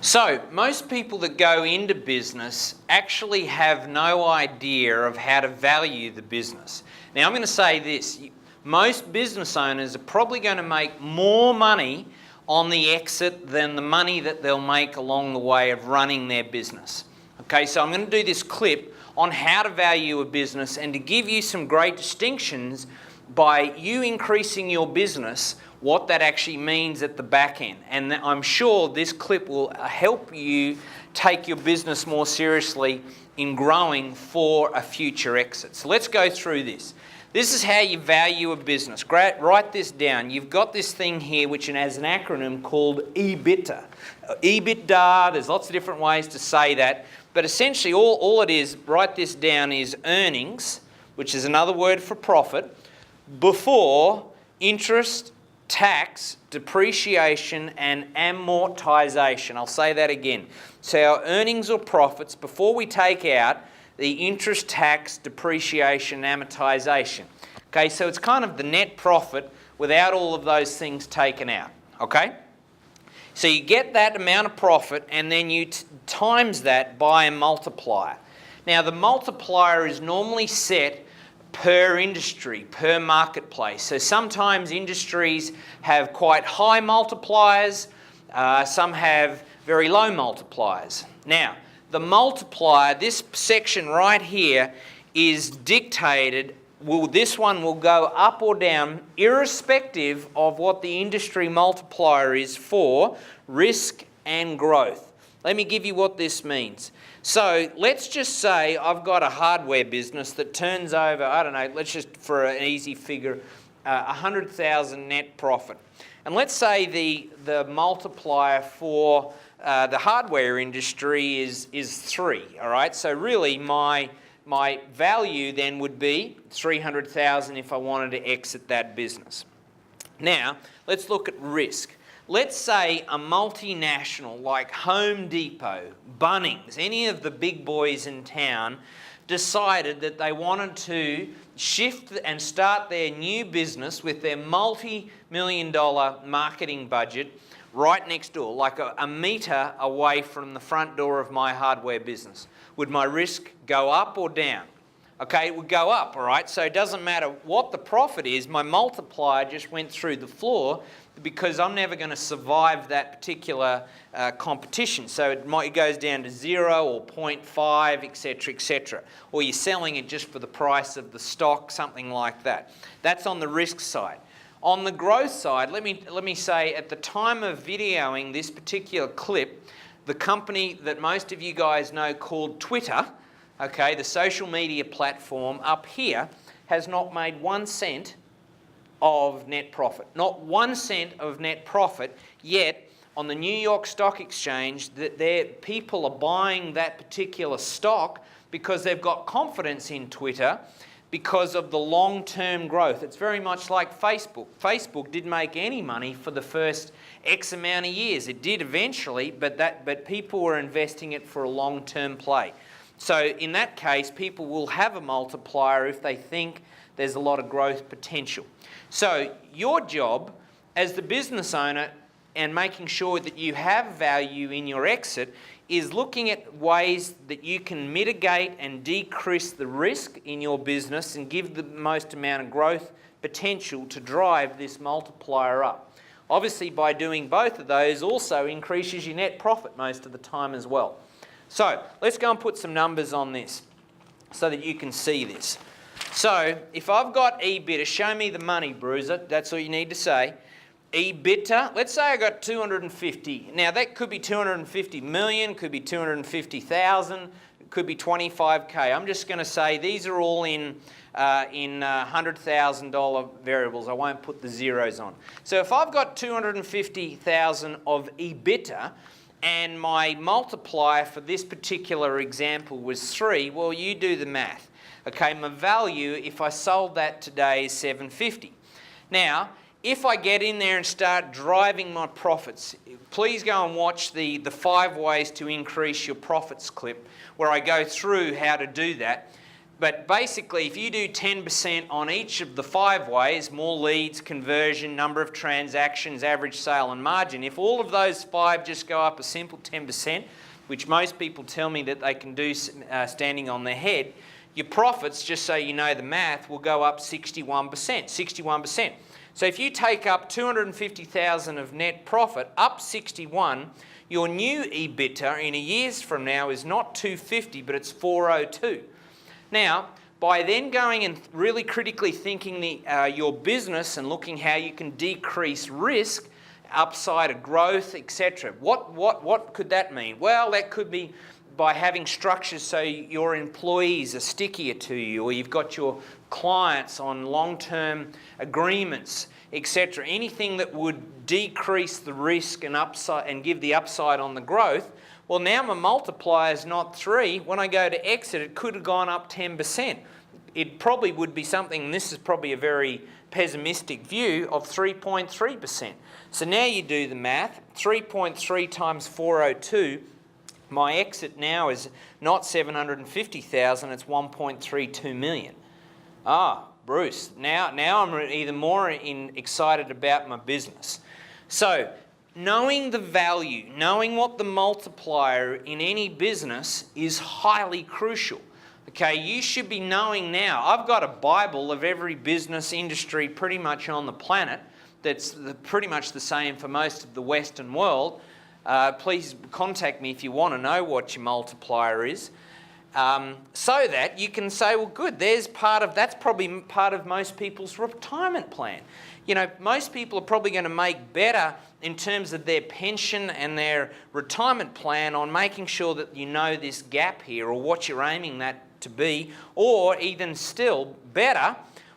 So, most people that go into business actually have no idea of how to value the business. Now, I'm going to say this. Most business owners are probably going to make more money on the exit than the money that they'll make along the way of running their business. Okay, so I'm going to do this clip on how to value a business and to give you some great distinctions by you increasing your business, what that actually means at the back end. And I'm sure this clip will help you take your business more seriously in growing for a future exit. So let's go through this. This is how you value a business. Write this down. You've got this thing here which has an acronym called EBITDA. EBITDA, there's lots of different ways to say that, but essentially all it is, write this down, is earnings, which is another word for profit, before interest, tax, depreciation and amortization. I'll say that again. So our earnings or profits before we take out the interest, tax, depreciation, amortization. Okay, so it's kind of the net profit without all of those things taken out. Okay? So you get that amount of profit and then you times that by a multiplier. Now the multiplier is normally set per industry, per marketplace. So sometimes industries have quite high multipliers, some have very low multipliers. Now, the multiplier, this section right here, is dictated, this one will go up or down irrespective of what the industry multiplier is for risk and growth. Let me give you what this means. So let's just say I've got a hardware business that turns over, I don't know, let's just, for an easy figure, 100,000 net profit. And let's say the multiplier for the hardware industry is 3, all right? So really my value then would be 300,000 if I wanted to exit that business. Now, let's look at risk. Let's say a multinational like Home Depot, Bunnings, any of the big boys in town decided that they wanted to shift and start their new business with their multi-million-dollar marketing budget right next door, like a metre away from the front door of my hardware business. Would my risk go up or down? Okay, it would go up, all right? So it doesn't matter what the profit is, my multiplier just went through the floor because I'm never going to survive that particular competition. So it goes down to 0 or 0.5, etc., etc. Or you're selling it just for the price of the stock, something like that. That's on the risk side. On the growth side, let me say at the time of videoing this particular clip, the company that most of you guys know called Twitter, okay, the social media platform up here, has not made 1 cent of net profit. Not 1 cent of net profit, yet on the New York Stock Exchange, people are buying that particular stock because they've got confidence in Twitter because of the long-term growth. It's very much like Facebook. Facebook didn't make any money for the first X amount of years. It did eventually, but people were investing it for a long-term play. So in that case, people will have a multiplier if they think there's a lot of growth potential. So your job as the business owner and making sure that you have value in your exit is looking at ways that you can mitigate and decrease the risk in your business and give the most amount of growth potential to drive this multiplier up. Obviously, by doing both of those also increases your net profit most of the time as well. So let's go and put some numbers on this so that you can see this. So if I've got EBITDA, show me the money, Bruiser. That's all you need to say. EBITDA, let's say I got 250. Now that could be 250 million, could be 250,000, it could be 25K. I'm just going to say these are all in $100,000 variables. I won't put the zeros on. So if I've got 250,000 of EBITDA, and my multiplier for this particular example was 3, well, you do the math. Okay, my value, if I sold that today, is 750. Now, if I get in there and start driving my profits, please go and watch the 5 ways to increase your profits clip, where I go through how to do that. But basically, if you do 10% on each of the 5 ways, more leads, conversion, number of transactions, average sale and margin, if all of those 5 just go up a simple 10%, which most people tell me that they can do standing on their head, your profits, just so you know the math, will go up 61%. So if you take up 250,000 of net profit, up 61, your new EBITDA in a year's from now is not 250, but it's 402. Now, by then going and really critically thinking your business and looking how you can decrease risk, upside of growth, etc. What could that mean? Well, that could be by having structures so your employees are stickier to you, or you've got your clients on long-term agreements, etc. Anything that would decrease the risk and upside and give the upside on the growth. Well, now my multiplier is not 3. When I go to exit, it could have gone up 10%. It probably would be something, and this is probably a very pessimistic view, of 3.3%. So now you do the math, 3.3 times 402, my exit now is not 750,000, it's 1.32 million. Bruce, now I'm even more excited about my business. So, knowing the value, knowing what the multiplier in any business is highly crucial. Okay, you should be knowing now. I've got a Bible of every business industry pretty much on the planet that's pretty much the same for most of the Western world. Please contact me if you want to know what your multiplier is, so that you can say, well, good, that's probably part of most people's retirement plan. You know, most people are probably going to make better in terms of their pension and their retirement plan on making sure that you know this gap here or what you're aiming that to be, or even still better,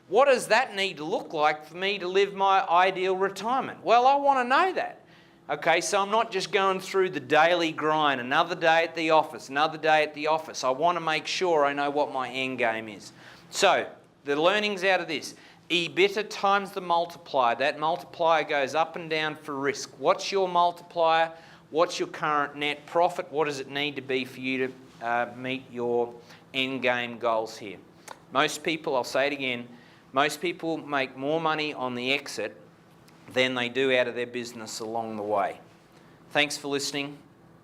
what does that need to look like for me to live my ideal retirement? Well, I want to know that. Okay, so I'm not just going through the daily grind, another day at the office, another day at the office. I want to make sure I know what my end game is. So, the learnings out of this. EBITDA times the multiplier. That multiplier goes up and down for risk. What's your multiplier? What's your current net profit? What does it need to be for you to meet your end game goals here? Most people, I'll say it again, most people make more money on the exit than they do out of their business along the way. Thanks for listening.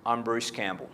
I'm Bruce Campbell.